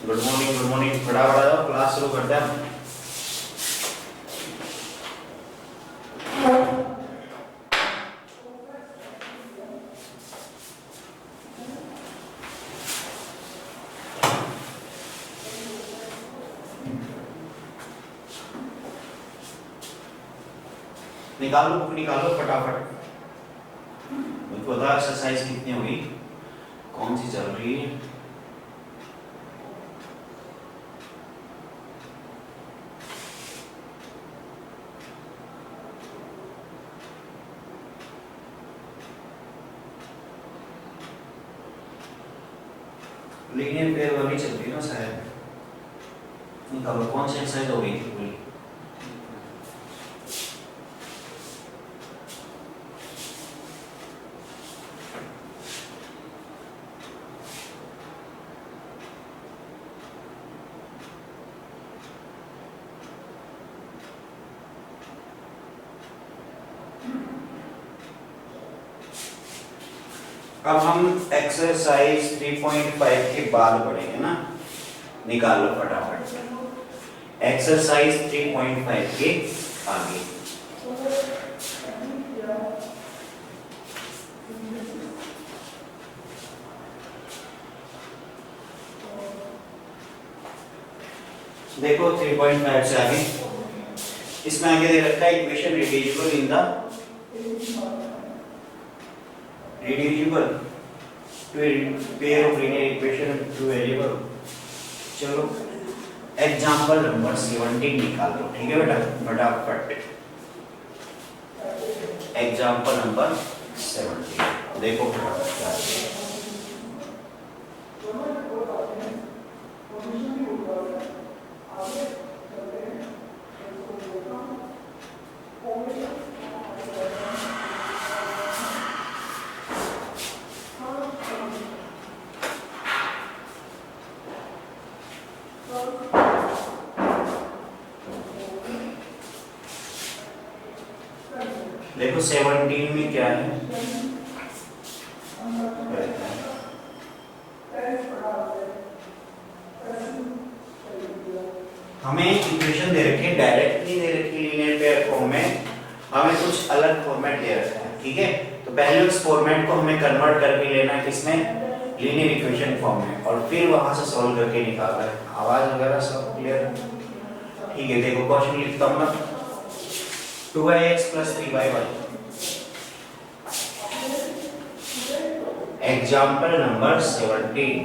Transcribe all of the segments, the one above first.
Good morning, बड़ा बड़ा जाओ, क्लास शुरू करते हैं। निकालो बुक, निकालो फटाफट। मुझको बता एक्सरसाइज कितनी हुई, कौन सी चल रही है। लीनियर पेयर वाली चल रही है ना शायद। निकालो कौन सी एक्सरसाइज हो गई थी पूरी। अब हम एक्सरसाइज 3.5 के बाद पढ़ेंगे ना। निकालो फटाफट एक्सरसाइज 3.5 के आगे। देखो 3.5 से आगे इसमें आगे दे रखा है equation reducible in the reducible to a pair of linear equation to variable। चलो एग्जांपल नंबर 17 निकाल लो, ठीक है बेटा, फटाफट। एग्जांपल नंबर 17 देखो फटाफट। देखो 17 में क्या है, हमें इक्वेशन दे रखी है, डायरेक्ट नहीं दे रखी लीनियर पेयर फॉर्म में, हमें कुछ अलग फॉर्मेट दे रखा है, ठीक है। तो पहले उस फॉर्मेट को हमें कन्वर्ट करके लेना है किसमें, लीनियर इक्वेशन फॉर्म में, और फिर वहां से सॉल्व करके निकालना है। आवाज वगैरह सब क्लियर, ठीक है। देखो क्वेश्चन लिखता हूं मैं, 2x + 3y। Example number 17,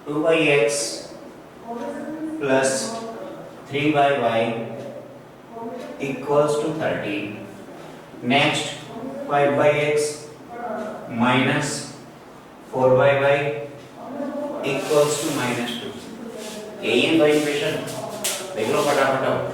2x + 3y equals to 13। Next 5x - 4y equals to -2। यही है दो इक्वेशन, देख लो फटाफट।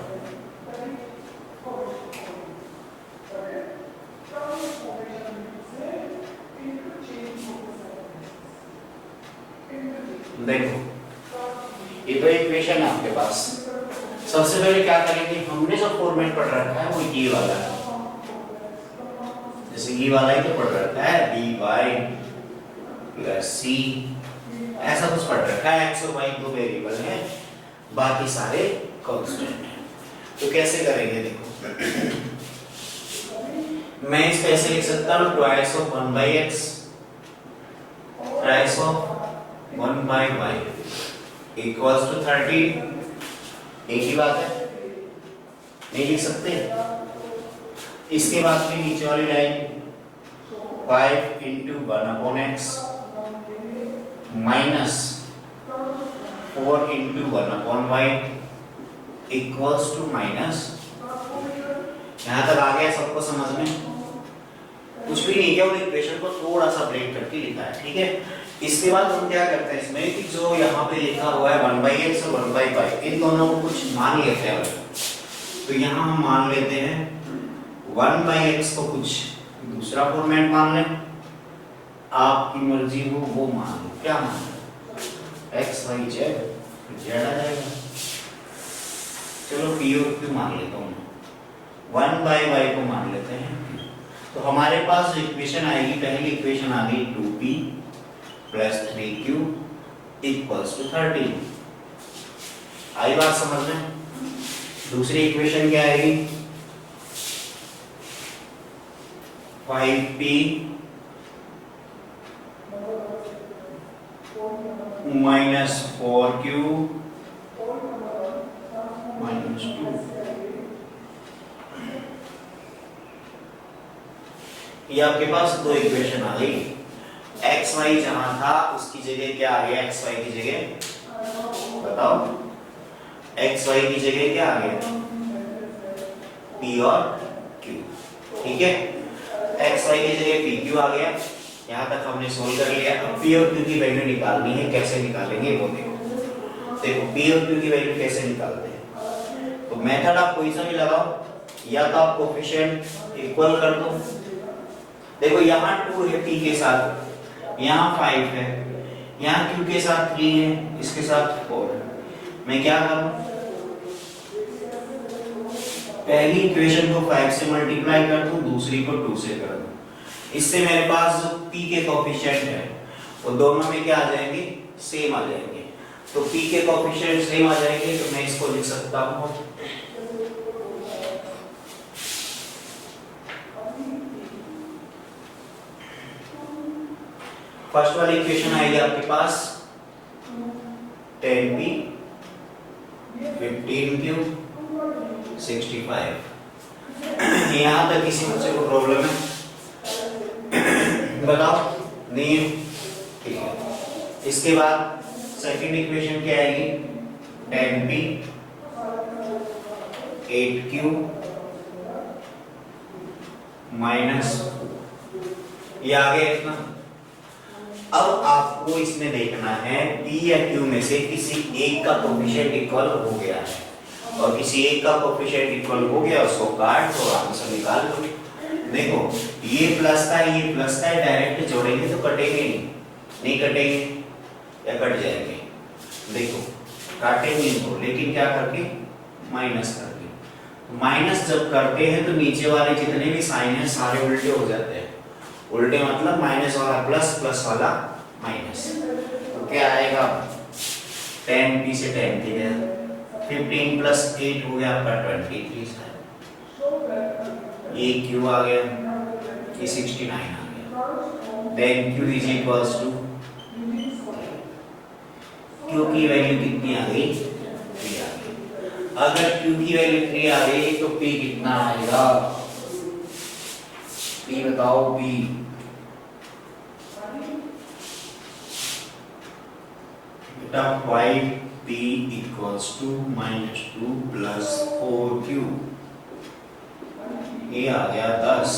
देखो ये तो इक्वेशन है आपके पास। सबसे पहले क्या करेंगे, हमने जो फॉर्मेट पढ़ रखा है वो ये वाला है, जैसे ये वाला ही तो पढ़ रखा है, dy + c, ऐसा कुछ पढ़ रखा है। x और y दो वेरिएबल हैं, बाकी सारे कांस्टेंट हैं। तो कैसे करेंगे देखो, मैं इसको ऐसे लिख सकता हूँ, 2/1/x (1/y) equals to 13। एक ही बात है, नहीं लिख सकते। इसके बाद फिर नीचे वाली line 5 × 1/x - 4 × 1/y equals to -। यहाँ तक आ गया सबको समझ में? कुछ भी नहीं किया, वो इक्वेशन को थोड़ा सा ब्रेक करके लिखा है, ठीक है। इसके बाद हम क्या करते हैं इसमें कि जो यहाँ पे लिखा हुआ है 1/x और 1/y, इन दोनों को कुछ मान लेते हैं। तो यहाँ हम मान लेते हैं 1/x को कुछ दूसरा फॉर्मेट मान लें, आपकी मर्जी हो वो मान लो। क्या मान लो, x y z, z आ जाएगा। चलो p और q मान लेता हूँ, 1/y को मान लेते हैं। तो हमारे पास जो इक्वेशन आएगी, पहली इक्वेशन आ गई 2p + 3q इक्वल्स टू 13। आई बात समझ में? दूसरी इक्वेशन क्या आएगी? 5p minus 4q minus 2। ये आपके पास दो इक्वेशन आ गई। एक्स वाई जहां था उसकी जगह क्या आ गया? एक्स वाई की जगह बताओ, एक्स वाई की जगह क्या आ गया? पी और क्यू। ठीक है, एक्स वाई की जगह पी क्यू आ गया। यहाँ तक हमने सोल्व कर लिया। अब पी और क्यू की वैल्यू निकालनी है। कैसे निकालेंगे वो देखो। देखो पी और क्यू की वैल्यू कैसे निकालते हैं। तो मेथड आप कोई सा भी लगाओ, या तो आप कोफिशिएंट इक्वल कर दो। देखो यहाँ 2 है p के साथ, यहाँ 5 है, यहाँ q के साथ 3 है, इसके साथ 4 है। मैं क्या करूं? पहली इक्वेशन को 5 से मल्टीप्लाई कर दूं, दूसरी को 2 से कर दूं। इससे मेरे पास जो p के कोफिशिएंट है वो दोनों में क्या आ जाएंगे? सेम आ जाएंगे। तो p के कोफिशिएंट सेम आ जाएंगे तो मैं इसको लिख सकता हूं फर्स्ट वाली इक्वेशन आएगी आपके पास 10p 15q 65। यहाँ तक किसी बच्चे को प्रॉब्लम है? बताओ, नहीं है? ठीक है। इसके बाद सेकंड इक्वेशन क्या आएगी? 10p 8q माइनस, ये आ गया इतना। अब आपको इसमें देखना है p या q में से किसी एक का कोफिशिएंट इक्वल हो गया है, और किसी एक का कोफिशिएंट इक्वल हो गया उसको काट तो आंसर निकाल लो। देखो ये प्लस का है, ये प्लस का है, डायरेक्ट जोड़ेंगे तो कटेंगे नहीं कटेंगे या कट जाएंगे? देखो काटेंगे तो, लेकिन क्या करके? माइनस करके। माइनस जब करते हैं तो नीचे वाले जितने भी साइन है सारे उल्टे हो जाते हैं। उल्टे मतलब माइनस वाला प्लस, प्लस वाला माइनस। तो क्या आएगा? 10p से 10 की गया, 15 प्लस 8 हो गया आपका 23 है। ये q आ गया, ये 69 आ गया। Then q is equals to, q की वैल्यू कितनी आ गई? 3 आ गई। अगर q की वैल्यू 3 आ गई तो p कितना आएगा? p बताओ, p बेटा 5p equals to -2 plus 4q, ये आ गया 10,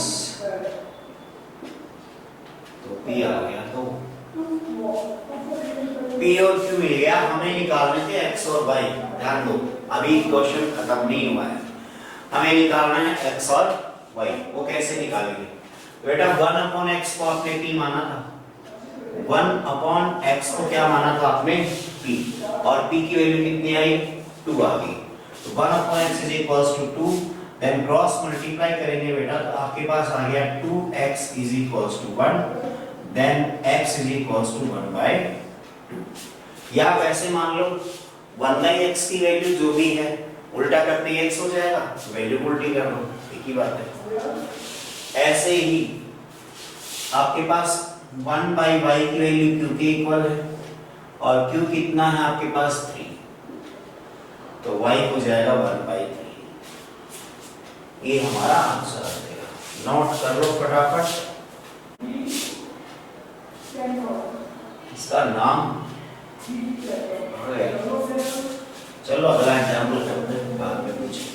तो p आ गया। तो p और q मिल गया। हमें निकालने थे x और y। ध्यान दो, अभी क्वेश्चन खत्म नहीं हुआ है। हमें निकालना है x और y। वो कैसे निकालेंगे? बेटा 1/x को आपने p माना था, 1/x को क्या माना था आपने? p, और p की वैल्यू कितनी आई? 2 आ गई। तो 1/x is equals to 2, then cross multiply करेंगे बेटा तो आपके पास आ गया 2x is equals to 1, then x is equals to 1/2। या वैसे मान लो 1/x की वैल्यू जो भी है उल्टा करते ही x हो जाएगा, वैल्यू उल्टी कर दो, एक ही बात है। ऐसे ही आपके पास 1/y की वैल्यू q के इक्वल है, और q कितना है आपके पास? 3, तो y हो जाएगा 1/3। ये हमारा आंसर आ जाएगा। नोट कर लो फटाफट इसका नाम। चलो अगला एग्जाम्पल करते हैं, बाद में पूछेंगे।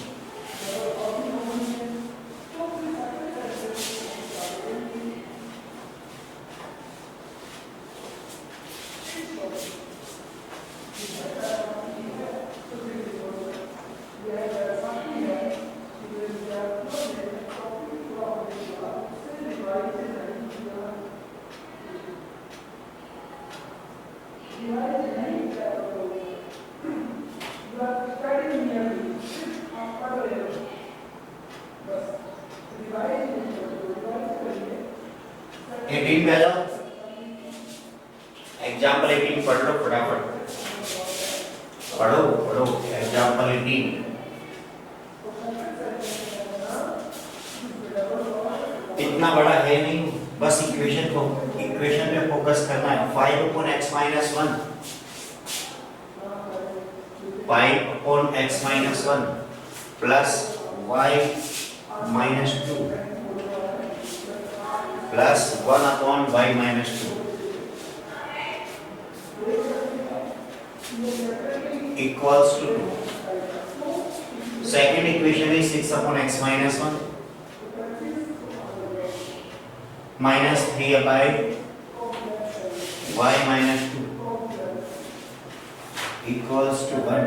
एग्जाम्पल 18 पढ़ लो फटाफट पढ़ो पढ़ो। एग्जाम्पल 18 इतना बड़ा है नहीं, बस इक्वेशन पे फोकस करना है। 5 upon x minus 1 5 upon x minus 1 plus y minus 2 plus 1 upon y minus 2 equals to 2. Second equation is 6 upon x minus 1 minus 3 by y minus 2 equals to 1.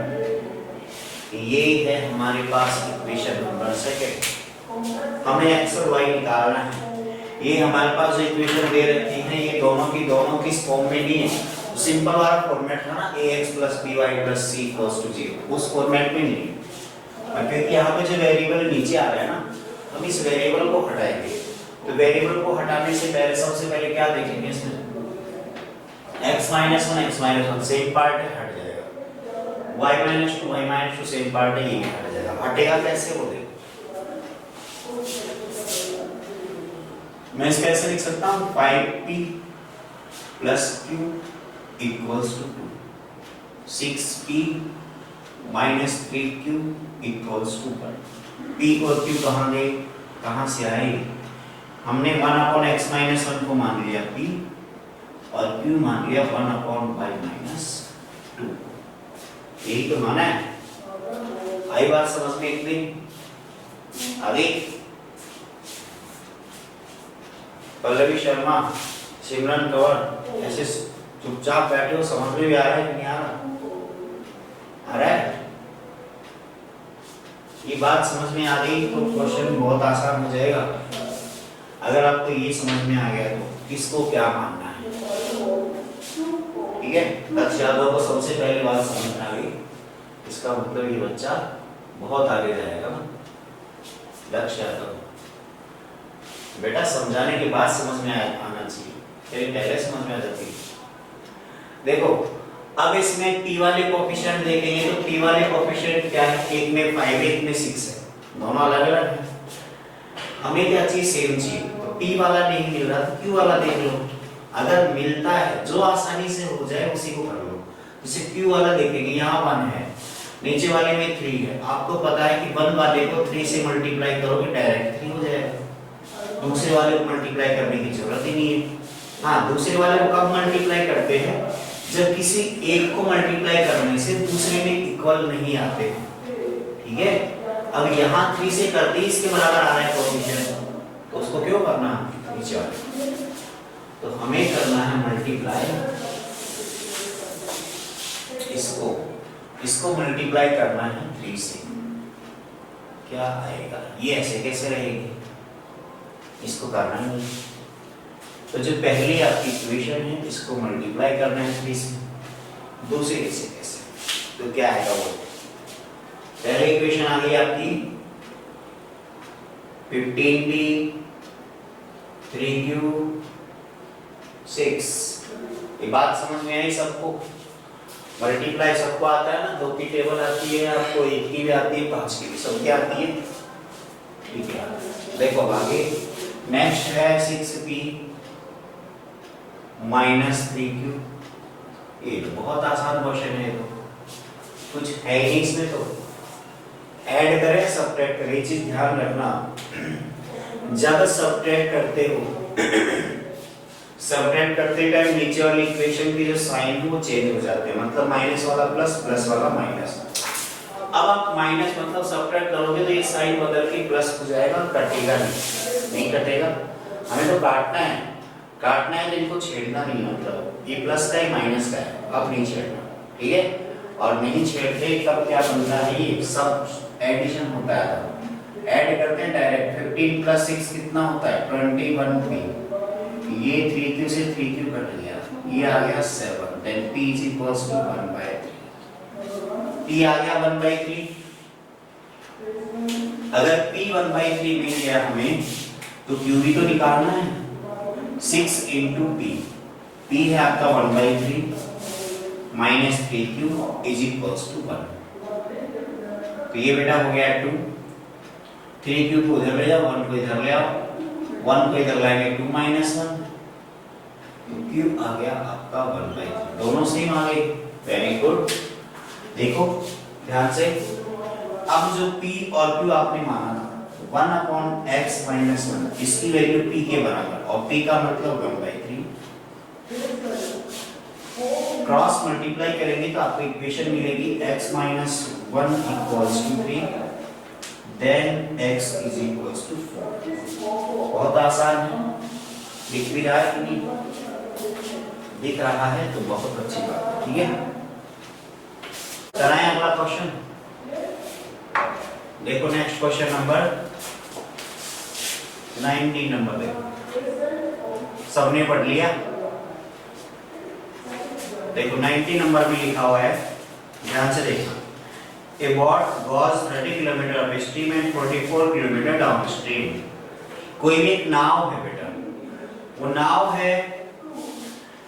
ये है हमारे पास इक्वेशन नंबर सेकंड। हमें x और y निकालना है। ये हमारे पास जो इक्वेशन दे रखी है ये दोनों की फॉर्म में नहीं है, सिंपल वाला फॉर्मेट है ना, ax plus by plus c equals to 0, उस फॉर्मेट में नहीं है। क्योंकि यहाँ पे जो वेरिएबल नीचे आ रहा है ना, हम इस वेरिएबल को हटाएंगे। तो वेरिएबल को हटाने से पहले सबसे पहले क्या देखेंगे इसमें, x minus 1 सेम पार्ट है, हट जाएगा। y minus 2 सेम पार्ट है, ये हट जाएगा। हटेगा कैसे वो देखो। मैं इसको ऐसे लिख सकता हूँ 5p plus q equals to 2, 6p minus 3q equals to 1। p और q कहाँ से आए? हमने 1 upon x minus 1 को मान लिया p और q मान लिया 1 upon y minus 2। यही तो माना है। आई बात समझ में इतनी? आगे पल्लवी शर्मा, सिमरन कंवर, ऐसे चुपचाप बैठे हो, समझ में भी आ रहा है कि नहीं आ रहा? आ रहा है? ये बात समझ में आ गई तो क्वेश्चन बहुत आसान हो जाएगा। अगर आपको ये समझ में आ गया तो किसको क्या मानना है, ठीक है? लक्ष्य यादव को सबसे पहले बात समझ में आ गई, इसका मतलब ये बच्चा बहुत आगे जाएगा ना। लक्ष्य यादव बेटा समझाने के बाद समझ में आना चाहिए, फिर पहले समझ में आ जाती है। देखो अब इसमें p वाले कोएफिशिएंट देखेंगे तो p वाले कोएफिशिएंट क्या है, एक में 5 है, एक में 6 है, दोनों अलग अलग है। हमें क्या चाहिए, सेम चाहिए। तो p वाला नहीं मिल रहा तो q वाला देख लो, अगर मिलता है जो आसानी से हो जाए उसी को कर लो। जैसे q वाला देखेंगे, यहाँ 1 है, नीचे वाले में 3 है। आपको पता है कि 1 वाले को 3 से मल्टीप्लाई करोगे डायरेक्ट 3 हो जाएगा, दूसरे वाले को मल्टीप्लाई करने की जरूरत ही नहीं है। हाँ, दूसरे वाले को कब मल्टीप्लाई करते हैं, जब किसी एक को मल्टीप्लाई करने से दूसरे में इक्वल नहीं आते, ठीक है? अब यहाँ 3 से करते ही इसके बराबर आ रहा है कोएफिशिएंट, तो उसको क्यों करना है नीचे वाले, तो हमें करना है मल्टीप्लाई इसको मल्टीप्लाई करना है 3 से। क्या आएगा, ये ऐसे कैसे रहेगी, इसको करना नहीं। तो जो पहली आपकी इक्वेशन है इसको मल्टीप्लाई करना है 3 से, दूसरे से कैसे, तो क्या आएगा वो, पहली इक्वेशन आ गई आपकी 15p 3q 6। ये बात समझ में आई सबको? मल्टीप्लाई सबको आता है ना, 2 की टेबल आती है आपको, 1 की भी आती है, 5 की भी, सबकी आती है, ठीक है? देखो आगे नेक्स्ट है 6p minus 3q। ये तो बहुत आसान क्वेश्चन है, तो कुछ है ही इसमें, तो ऐड करें सब्ट्रैक्ट करें। ये चीज ध्यान रखना, जब सब्ट्रैक्ट करते हो सब्ट्रैक्ट करते टाइम नीचे वाली इक्वेशन की जो साइन है वो चेंज हो जाते हैं, मतलब माइनस वाला प्लस, प्लस वाला माइनस। अब आप माइनस मतलब सब्ट्रैक्ट करोगे तो ये साइन बदल के प्लस हो जाएगा, कटेगा नहीं कटेगा। हमें तो काटना है तो इनको छेड़ना नहीं है, मतलब ये प्लस का है माइनस का है, अब नहीं छेड़ना, ठीक है? और नहीं छेड़ते तब क्या बनता है, ये सब एडिशन होता है, ऐड करते हैं डायरेक्ट। 15 प्लस 6 कितना होता है 21p, ये 3q से 3q कट गया, ये आ गया 7, then p is equals to 1/3, p आ गया 1/3। अगर p 1/3 मिल गया हमें तो q भी तो निकालना है, 6 into p, p है आपका 1/3 minus 3q is equals to 1। तो ये बेटा हो गया 2, 3q को इधर ले जाओ, 1 को इधर ले आओ, 1 को इधर लाएंगे 2 माइनस 1, तो q आ गया आपका 1/3। दोनों सेम आ गए, वेरी गुड। देखो ध्यान से, अब जो p और q आपने माना था 1/x - 1, इसकी वैल्यू p के बराबर, और p का मतलब 1/3। क्रॉस मल्टीप्लाई करेंगे तो आपको इक्वेशन मिलेगी x - 1 equals to 3, then x is equals to 4। बहुत आसान है, दिख भी रहा है कि नहीं? दिख रहा है तो बहुत अच्छी बात है, ठीक है। कराएं अगला क्वेश्चन। देखो नेक्स्ट क्वेश्चन नंबर 19 नंबर देखो, सबने पढ़ लिया? देखो 90 नंबर में लिखा हुआ है, ध्यान से देखना। A boat goes 30 kilometre upstream and 44 kilometre downstream. कोई भी एक नाव है बेटा, वो नाव है,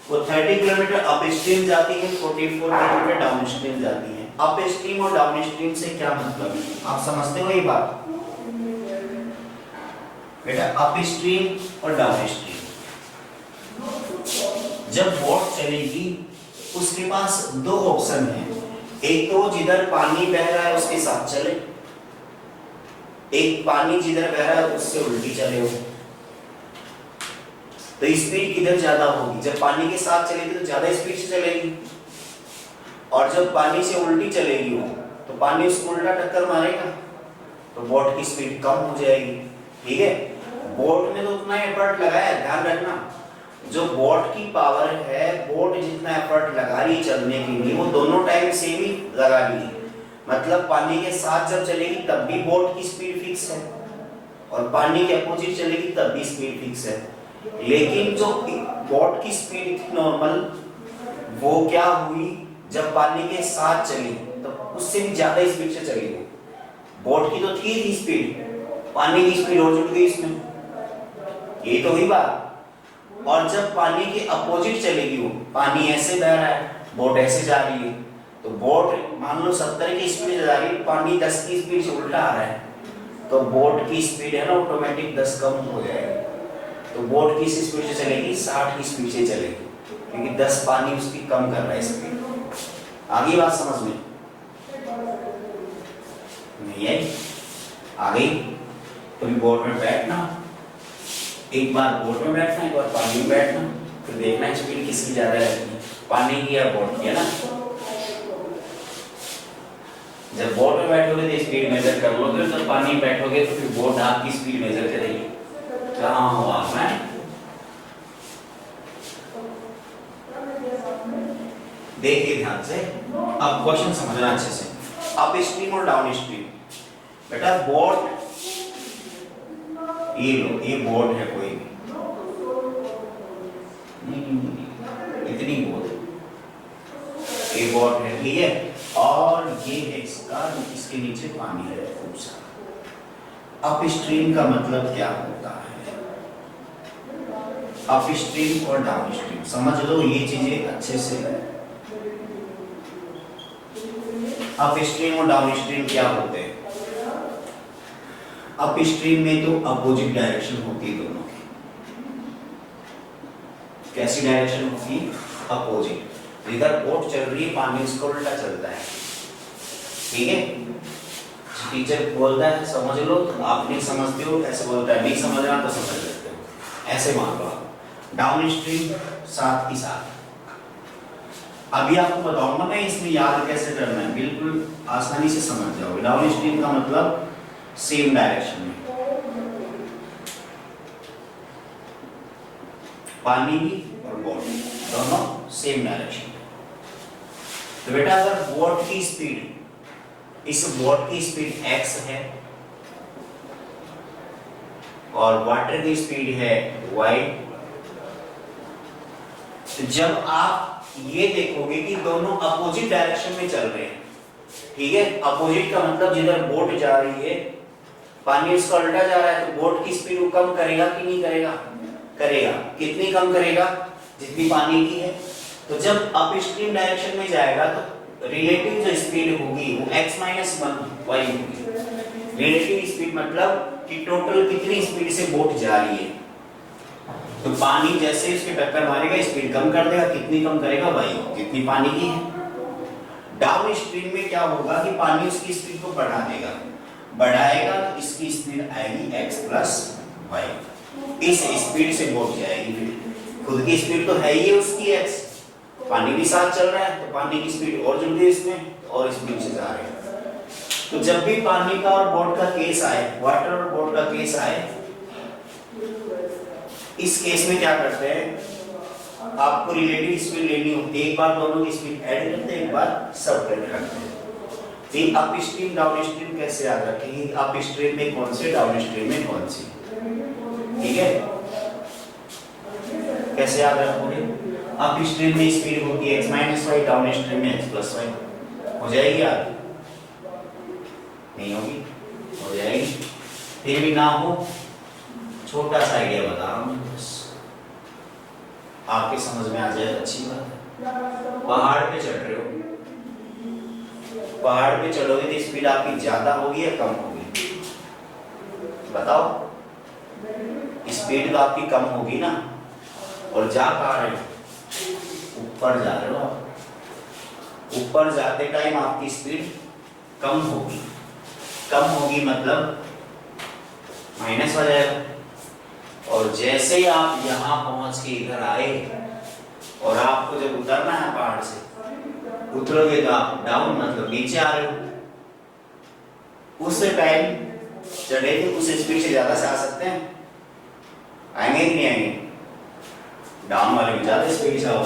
वो 30 किलोमीटर अपस्ट्रीम जाती है, 44 किलोमीटर डाउनस्ट्रीम जाती है। अपस्ट्रीम और डाउनस्ट्रीम से क्या मतलब है, आप समझते हो ये बात बेटा? अपस्ट्रीम और डाउनस्ट्रीम, जब बोट चलेगी उसके पास दो ऑप्शन है, एक तो जिधर पानी बह रहा है उसके साथ चले, एक पानी जिधर बह रहा है उससे उल्टी चले हो। तो स्पीड किधर ज्यादा होगी? जब पानी के साथ चलेगी तो ज्यादा स्पीड से चलेगी, और जब पानी से उल्टी चलेगी वो, तो पानी उसको उल्टा टक्कर मारेगा, तो बोट की स्पीड कम हो जाएगी, ठीक है। बोट में तो उतना एफर्ट लगाया, ध्यान रखना, जो बोट की पावर है, बोट जितना एफर्ट लगा रही चलने के लिए, वो दोनों टाइम सेम ही लगा रही है। मतलब पानी के साथ जब चलेगी तब भी बोट की स्पीड फिक्स है, और पानी के अपोजिट चलेगी तब भी स्पीड फिक्स है। लेकिन जो बोट की स्पीड थी नॉर्मल, वो क्या हुई, जब पानी के साथ चली तो उससे भी ज्यादा स्पीड से चली वो। बोट की तो थी स्पीड, पानी की स्पीड और जुड़ गई इसमें, यही तो हुई बात। और जब पानी के अपोजिट चलेगी वो, पानी ऐसे बह रहा है, बोट ऐसे जा रही है, तो बोट मान लो 70 की स्पीड से जा रही है, पानी 10 की स्पीड से उल्टा आ रहा है, तो बोट की स्पीड है ना ऑटोमेटिक 10 कम हो जाएगी। तो बोट किस स्पीड से चलेगी? 60 की स्पीड से चलेगी, क्योंकि 10 पानी उसकी कम कर रहा है स्पीड। आगे बात समझ में नहीं आई? आ गई? तो बोट में बैठना, एक बार बोट में बैठना, एक बार पानी में बैठना, फिर देखना स्पीड किसकी ज्यादा रहती है, पानी की या बोट की, है ना। जब बोट में बैठोगे तो स्पीड मेजर कर लोगे, जब पानी में बैठोगे तो फिर बोट आपकी स्पीड मेजर करेगी। कहाँ हो आप? मैं देखिए ध्यान से, अब क्वेश्चन समझना अच्छे से। अप स्ट्रीम और डाउन स्ट्रीम, बेटा बोट, ये लो, ये बोट है कोई भी, इतनी बोट, ये बोट है, ठीक है, और ये है इसका, इसके नीचे पानी है खूब सारा। अप स्ट्रीम का मतलब क्या होता है? अप स्ट्रीम और डाउन स्ट्रीम समझ लो, ये चीजें अच्छे से। अप स्ट्रीम और डाउन स्ट्रीम क्या होते हैं? अप स्ट्रीम में तो अपोजिट डायरेक्शन होती है दोनों की। कैसी डायरेक्शन होती है? अपोजिट। इधर बोट चल रही है, पानी उसका उल्टा चलता है, ठीक है। टीचर बोलता है समझ लो, तो आप नहीं समझते हो, ऐसे बोलता है, नहीं समझना तो समझ लेते हो, ऐसे मान लो आप। डाउन स्ट्रीम साथ ही साथ, अभी आपको बताऊंगा मैं, इसमें याद कैसे करना है, बिल्कुल आसानी से समझ जाओगे। डाउन स्ट्रीम का मतलब सेम डायरेक्शन में, पानी भी और बोट दोनों सेम डायरेक्शन में। तो बेटा अगर बोट की स्पीड, इस बोट की स्पीड x है और वाटर की स्पीड है y, तो जब आप ये देखोगे कि दोनों अपोजिट डायरेक्शन में चल रहे हैं, ठीक है। अपोजिट का मतलब जिधर बोट जा रही है, पानी उसका उल्टा जा रहा है, तो बोट की स्पीड वो कम करेगा कि नहीं करेगा? करेगा। कितनी कम करेगा? जितनी पानी की है। तो जब अप स्ट्रीम डायरेक्शन में जाएगा तो रिलेटिव जो स्पीड होगी वो x माइनस 1 y होगी। रिलेटिव स्पीड मतलब कि टोटल कितनी स्पीड से बोट जा रही है। तो पानी जैसे उसके टक्कर मारेगा स्पीड कम कर देगा, कितनी कम करेगा y, जितनी पानी की है। डाउन स्ट्रीम में क्या होगा कि पानी उसकी स्पीड को बढ़ा देगा, बढ़ाएगा तो इसकी स्पीड आएगी x प्लस y, इस स्पीड से बोट जाएगी। फिर खुद की स्पीड तो है ही उसकी x, पानी भी साथ चल रहा है तो पानी की स्पीड और जुड़ गई इसमें और स्पीड से जा रहे हैं। तो जब भी पानी का और बोट का केस आए, वाटर और बोट का केस आए, इस केस में क्या करते हैं, आपको रिलेटिव स्पीड लेनी होती है, एक बार दोनों की स्पीड ऐड करते हैं, एक बार सबट्रैक्ट करते हैं। तो अप स्ट्रीम डाउन स्ट्रीम कैसे याद रखेंगे, अप स्ट्रीम में कौन से, डाउन स्ट्रीम में कौन सी, ठीक है, कैसे याद रखोगे। अप स्ट्रीम में स्पीड होती है x minus y, down stream में x प्लस वाई। हो जाएगी याद, नहीं होगी, हो जाएगी। फिर भी ना हो, छोटा सा आइडिया बता रहा हूँ बस, आपके समझ में आ जाए अच्छी बात है। पहाड़ पे चढ़ रहे हो, पहाड़ पे चढ़ोगे तो स्पीड आपकी ज्यादा होगी या कम होगी, बताओ। स्पीड तो आपकी कम होगी ना, और जा कहाँ रहे हो, ऊपर जा रहे हो। ऊपर जाते टाइम आपकी स्पीड कम होगी, कम होगी मतलब माइनस हो जाएगा। और जैसे ही आप यहाँ पहुंच के इधर आए और आपको जब उतरना है पहाड़ से, उतरोगे तो आप डाउन मतलब नीचे आ रहे हो। उस टाइम चढ़े थे उस स्पीड से ज्यादा से आ सकते हैं, आएंगे कि नहीं आएंगे, डाउन वाले में ज्यादा स्पीड से आओ।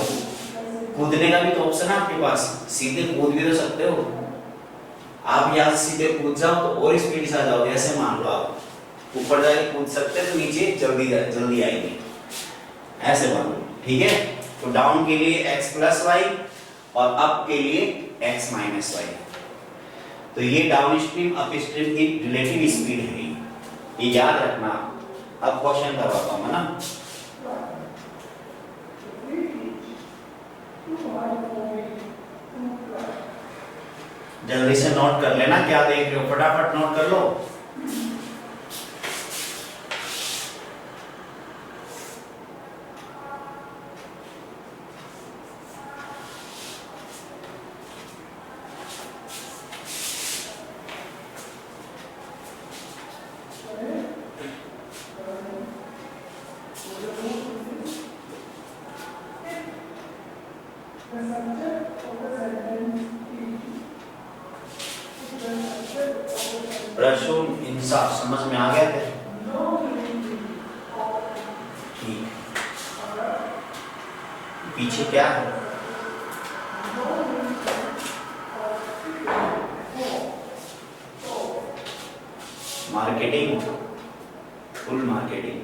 कूदने का भी तो ऑप्शन है आपके पास, सीधे कूद भी तो सकते हो। आप यहाँ से सीधे कूद जाओ तो और स्पीड से आ जाओगे, ऐसे मान लो आप ऊपर जाके कूद सकते हैं तो नीचे जल्दी आएंगे, ऐसे मान लो, ठीक है। तो डाउन के लिए x प्लस वाई और अप के लिए x माइनस वाई। तो ये डाउन स्ट्रीम अप स्ट्रीम की रिलेटिव स्पीड है, ये याद रखना। अब क्वेश्चन करवाता हूं ना, जल्दी से नोट कर लेना, क्या देख रहे हो फटाफट नोट कर लो। प्रश्न इंसाफ समझ में आ गया थे, ठीक। पीछे क्या है, मार्केटिंग, फुल मार्केटिंग,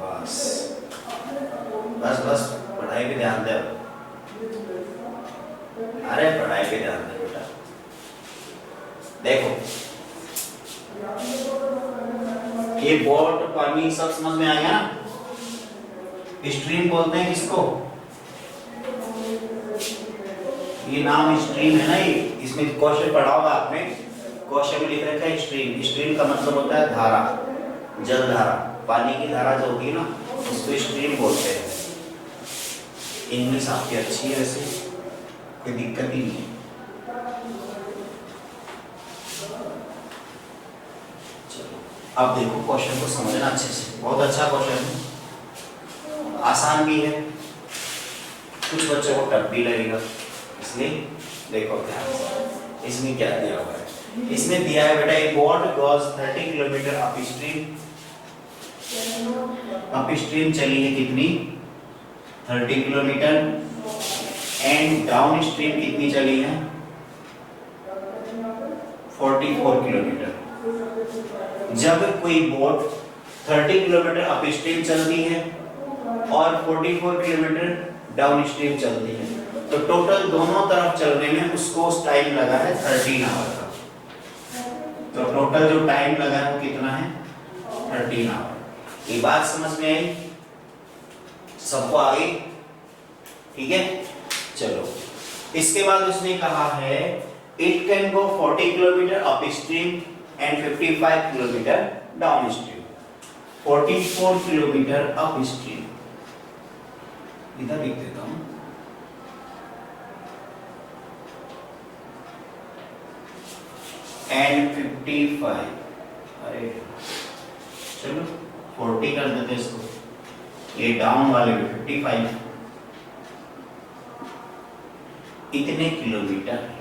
बस बस बस पढ़ाई पे ध्यान दे। अरे पढ़ाई पे ध्यान दे बेटा। देखो ये बोट पानी सब समझ में आ गया ना। स्ट्रीम बोलते हैं किसको, ये नाम स्ट्रीम है ना, ये इसमें क्वेश्चन पढ़ा होगा आपने, क्वेश्चन में लिख रखा है स्ट्रीम। स्ट्रीम का मतलब होता है धारा, जल धारा, पानी की धारा जो होगी ना उसको स्ट्रीम बोलते हैं। इंग्लिश आपकी अच्छी है वैसे, कोई दिक्कत ही नहीं है। चलो अब देखो क्वेश्चन को समझना अच्छे से, बहुत अच्छा क्वेश्चन है, आसान भी है, कुछ बच्चों को टफ भी लगेगा, इसलिए देखो ध्यान से इसमें क्या दिया हुआ है। इसमें दिया है बेटा एक boat goes 30 kilometre up stream चली है कितनी 30 किलोमीटर, एंड डाउन स्ट्रीम कितनी चली है 44 किलोमीटर। जब कोई बोट 30 किलोमीटर अप स्ट्रीम चलती है और 44 किलोमीटर डाउन स्ट्रीम चलती है, तो टोटल दोनों तरफ चलने में उसको टाइम लगा है 13 आवर का। तो टोटल जो टाइम लगा है वो कितना है 13 आवर। ये बात समझ में आई, सबको आगे, ठीक है। चलो इसके बाद उसने कहा है it can go 40 kilometre up stream and 55 kilometre down stream. 44 kilometre up stream, इधर लिख देता हूं, एंड 55, अरे चलो 40 कर देते इसको, ये डाउन वाले में 55, इतने किलोमीटर।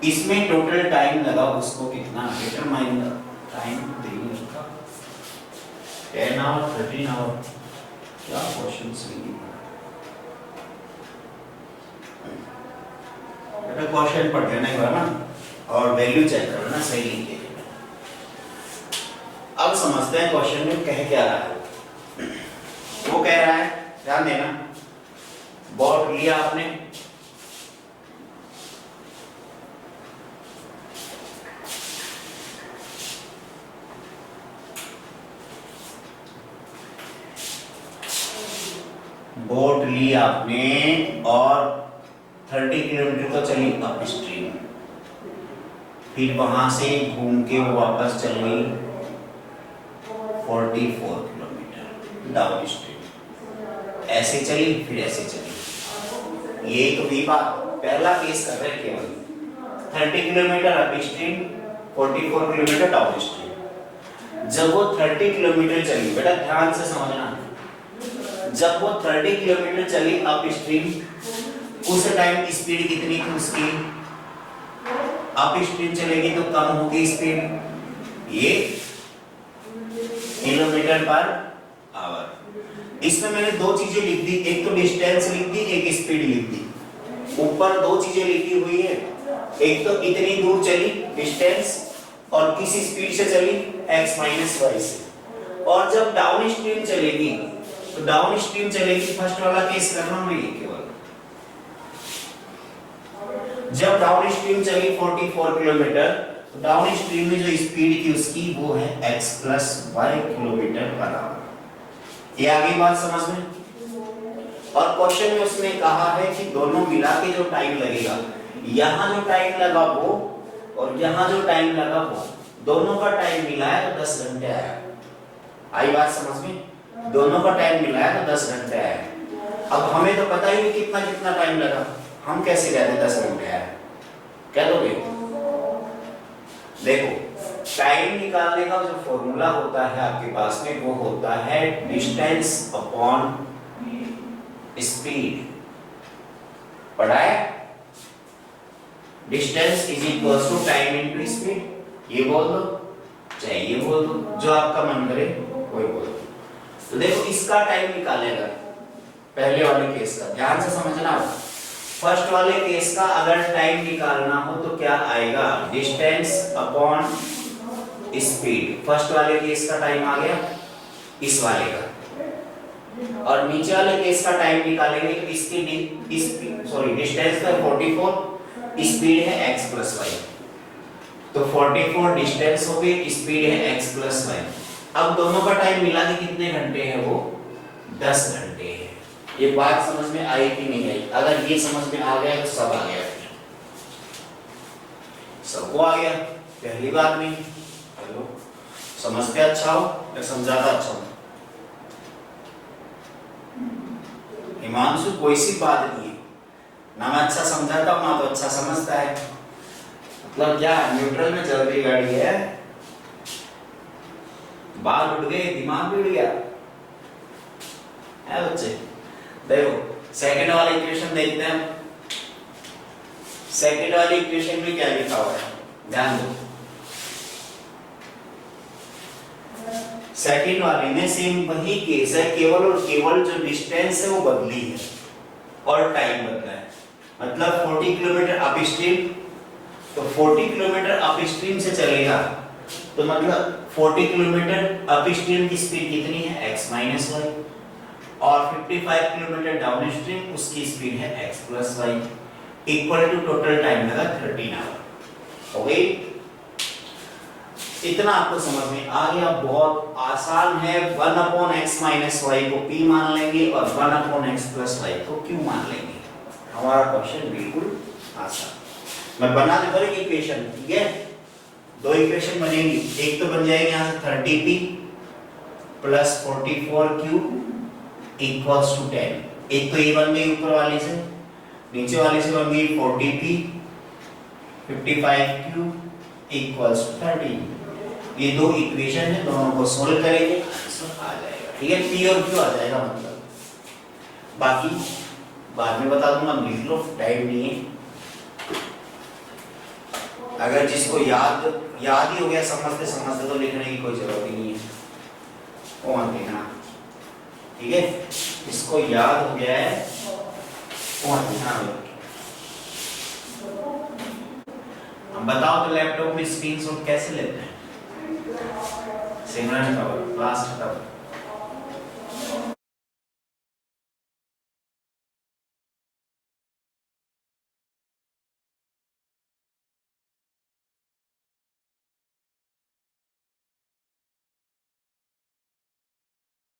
इसमें टोटल टाइम लगा उसको कितना, डिटरमाइन टाइम देंगे उसका 10 आवर 13 आवर, क्या क्वेश्चन सही बेटा, क्वेश्चन पढ़ लेना एक बार ना और वैल्यू चेक करो ना सही लिखे। अब समझते हैं क्वेश्चन में कह क्या रहा है। वो कह रहा है, ध्यान देना, बोर्ड लिया आपने, बोट ली आपने और 30 किलोमीटर तो चली अप स्ट्रीम, फिर वहां से घूम के वो वापस चल गई 44 किलोमीटर डाउन स्ट्रीम, ऐसे चली फिर ऐसे चली। ये तो भी बात पहला केस कर रहे हैं, केवल 30 kilometre up stream 44 kilometre down stream. जब वो 30 किलोमीटर चली, बेटा ध्यान से समझना, जब वो 30 किलोमीटर चली अप स्ट्रीम, उस टाइम स्पीड कितनी थी उसकी, अप स्ट्रीम चलेगी तो कम होगी स्पीड, ये किलोमीटर पर आवर। इसमें मैंने दो चीजें लिख दी, एक तो डिस्टेंस लिख दी, एक स्पीड लिख दी। ऊपर दो चीजें लिखी हुई है, एक तो इतनी दूर चली डिस्टेंस और किस स्पीड से चली x माइनस वाई से। और जब डाउन स्ट्रीम चलेगी तो डाउन स्ट्रीम चलेगी, फर्स्ट वाला केस करना मैं ये केवल, जब डाउन स्ट्रीम चली 44 किलोमीटर, तो डाउन स्ट्रीम में जो स्पीड थी उसकी वो है x plus y kilometre per hour. ये आगे बात समझ में। और क्वेश्चन में उसने कहा है कि दोनों मिला के जो टाइम लगेगा, यहाँ जो टाइम लगा वो और यहाँ जो टाइम लगा वो, दोनों का टाइम मिला है तो 10 घंटे आया। आई बात समझ में, दोनों का टाइम मिला है तो 10 घंटे आया। अब हमें तो पता ही नहीं कितना कितना टाइम लगा, हम कैसे कहते 10 घंटे आया, क्या दोगे? देखो टाइम निकालने का जो फॉर्मूला होता है आपके पास में, वो होता है डिस्टेंस अपॉन स्पीड। पढ़ा है? Distance is equal to time into speed. ये बोल दो चाहे ये बोल दो, जो आपका मन करे वही बोल दो। तो देखो इसका टाइम निकालेगा पहले वाले केस का, ध्यान से समझना। फर्स्ट वाले केस का अगर टाइम निकालना हो तो क्या आएगा, डिस्टेंस अपॉन स्पीड। फर्स्ट वाले केस का टाइम आ गया इस वाले का, और नीचे वाले केस का टाइम निकालेंगे तो इसकी सॉरी डिस्टेंस है 44, स्पीड है x प्लस वाई, तो 44 डिस्टेंस हो गई, स्पीड है x प्लस वाई। अब दोनों का टाइम मिला के कितने घंटे है, वो 10 घंटे है। ये बात समझ में आई कि नहीं आई? अगर ये समझ में आ गया तो सब आ गया, सबको आ गया, पहली बात नहीं। चलो समझते अच्छा हो या समझाता अच्छा हो? हिमांशु कोई सी बात नहीं है, ना मैं अच्छा समझाता हूं ना तो अच्छा समझता है। मतलब क्या न्यूट्रल में चल रही गाड़ी है, बाल उड़ गए दिमाग भी उड़ गया है बच्चे। देखो सेकंड वाला इक्वेशन देखते हैं। सेकंड वाली इक्वेशन में क्या लिखा हुआ है, ध्यान दो। सेकंड वाले में सेम वही केस है, केवल और केवल जो डिस्टेंस है वो बदली है और टाइम बदला है। मतलब 40 किलोमीटर अप स्ट्रीम, तो 40 किलोमीटर अप स्ट्रीम से चलेगा तो मतलब 40 किलोमीटर अप स्ट्रीम की स्पीड कितनी है, x माइनस वाई, और 55 किलोमीटर डाउन स्ट्रीम उसकी स्पीड है x plus y, equal to total time लगा 13 आवर। हो गई? इतना आपको समझ में आ गया, बहुत आसान है। 1/x - y को p मान लेंगे और 1/x + y को q मान लेंगे। हमारा क्वेश्चन बिल्कुल आसान। मैं बना दूं एक इक्वेशन, ठीक है? दो इक्वेशन बनेगी, एक तो बन जाएगी यहां से 30p + 44q = 10। एक तो ये बन गई ऊपर वाली से, नीचे वाली से बन गई 40p 55q = 30। ये दो इक्वेशन है, दोनों को सोल्व करेंगे, आंसर आ जाएगा, ठीक है? p और q आ जाएगा मतलब। बाकी बाद में बता दूंगा, लिख लो, टाइम नहीं है। अगर जिसको याद ही हो गया समझते समझते तो लिखने की कोई जरूरत ही नहीं है, वो मत लिखना, ठीक है? इसको याद हो गया है वो मत लिखना। अब बताओ तो लैपटॉप में स्क्रीनशॉट कैसे लेते हैं? सिमरन कवर लास्ट कवर